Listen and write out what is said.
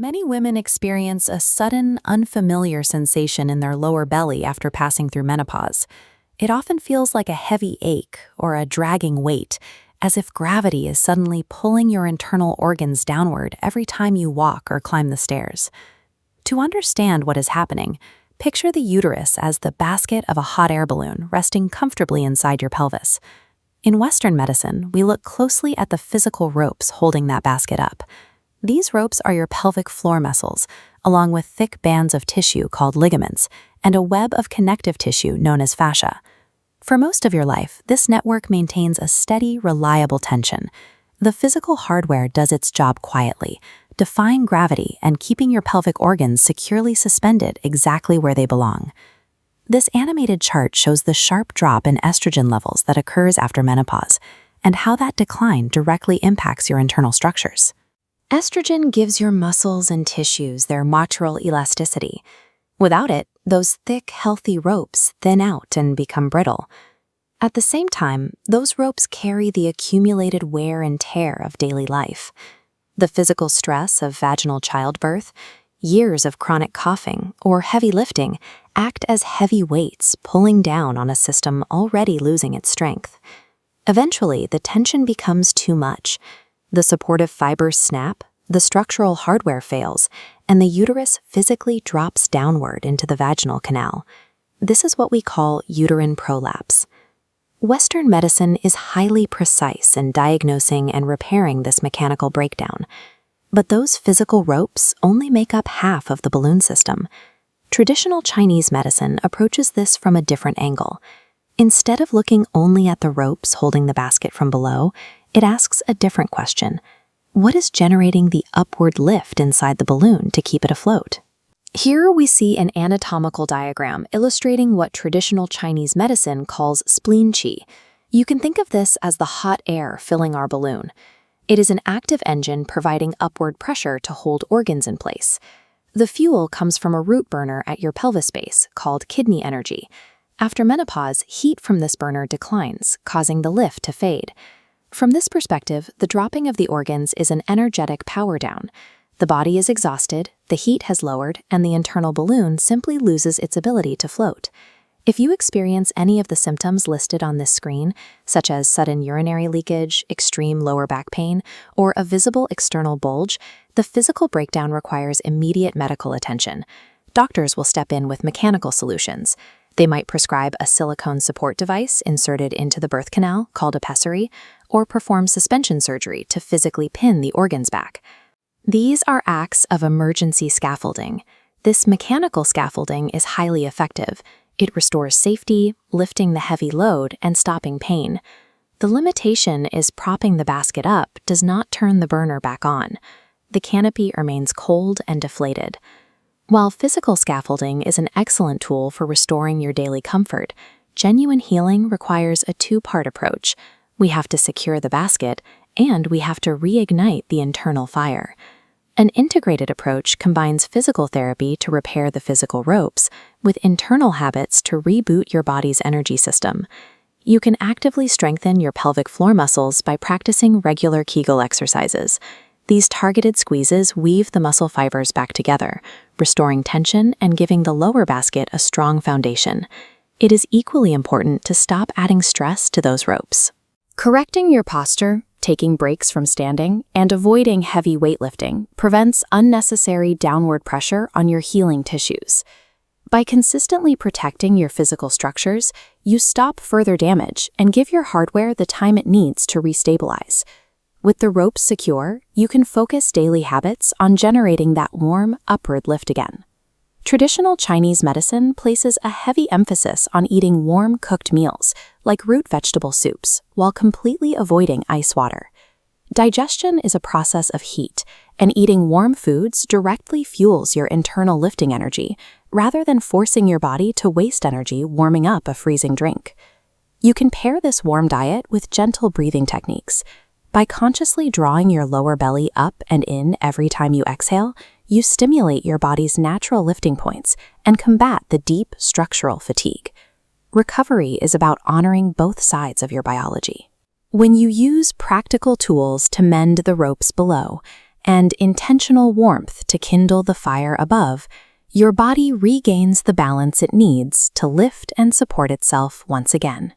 Many women experience a sudden, unfamiliar sensation in their lower belly after passing through menopause. It often feels like a heavy ache or a dragging weight, as if gravity is suddenly pulling your internal organs downward every time you walk or climb the stairs. To understand what is happening, picture the uterus as the basket of a hot air balloon resting comfortably inside your pelvis. In Western medicine, we look closely at the physical ropes holding that basket up. These ropes are your pelvic floor muscles, along with thick bands of tissue called ligaments, and a web of connective tissue known as fascia. For most of your life, this network maintains a steady, reliable tension. The physical hardware does its job quietly, defying gravity and keeping your pelvic organs securely suspended exactly where they belong. This animated chart shows the sharp drop in estrogen levels that occurs after menopause, and how that decline directly impacts your internal structures. Estrogen gives your muscles and tissues their natural elasticity. Without it, those thick, healthy ropes thin out and become brittle. At the same time, those ropes carry the accumulated wear and tear of daily life. The physical stress of vaginal childbirth, years of chronic coughing, or heavy lifting act as heavy weights pulling down on a system already losing its strength. Eventually, the tension becomes too much. The supportive fibers snap, the structural hardware fails, and the uterus physically drops downward into the vaginal canal. This is what we call uterine prolapse. Western medicine is highly precise in diagnosing and repairing this mechanical breakdown. But those physical ropes only make up half of the balloon system. Traditional Chinese medicine approaches this from a different angle. Instead of looking only at the ropes holding the basket from below, it asks a different question. What is generating the upward lift inside the balloon to keep it afloat? Here we see an anatomical diagram illustrating what traditional Chinese medicine calls spleen qi. You can think of this as the hot air filling our balloon. It is an active engine providing upward pressure to hold organs in place. The fuel comes from a root burner at your pelvis base called kidney energy. After menopause, heat from this burner declines, causing the lift to fade. From this perspective, the dropping of the organs is an energetic power down. The body is exhausted, the heat has lowered, and the internal balloon simply loses its ability to float. If you experience any of the symptoms listed on this screen, such as sudden urinary leakage, extreme lower back pain, or a visible external bulge, the physical breakdown requires immediate medical attention. Doctors will step in with mechanical solutions. They might prescribe a silicone support device inserted into the birth canal, called a pessary, or perform suspension surgery to physically pin the organs back. These are acts of emergency scaffolding. This mechanical scaffolding is highly effective. It restores safety, lifting the heavy load, and stopping pain. The limitation is propping the basket up does not turn the burner back on. The canopy remains cold and deflated. While physical scaffolding is an excellent tool for restoring your daily comfort, genuine healing requires a two-part approach. We have to secure the basket, and we have to reignite the internal fire. An integrated approach combines physical therapy to repair the physical ropes with internal habits to reboot your body's energy system. You can actively strengthen your pelvic floor muscles by practicing regular Kegel exercises. These targeted squeezes weave the muscle fibers back together, restoring tension and giving the lower basket a strong foundation. It is equally important to stop adding stress to those ropes. Correcting your posture, taking breaks from standing, and avoiding heavy weightlifting prevents unnecessary downward pressure on your healing tissues. By consistently protecting your physical structures, you stop further damage and give your hardware the time it needs to restabilize. With the ropes secure, you can focus daily habits on generating that warm, upward lift again. Traditional Chinese medicine places a heavy emphasis on eating warm, cooked meals, like root vegetable soups, while completely avoiding ice water. Digestion is a process of heat, and eating warm foods directly fuels your internal lifting energy, rather than forcing your body to waste energy warming up a freezing drink. You can pair this warm diet with gentle breathing techniques. By consciously drawing your lower belly up and in every time you exhale, you stimulate your body's natural lifting points and combat the deep structural fatigue. Recovery is about honoring both sides of your biology. When you use practical tools to mend the ropes below and intentional warmth to kindle the fire above, your body regains the balance it needs to lift and support itself once again.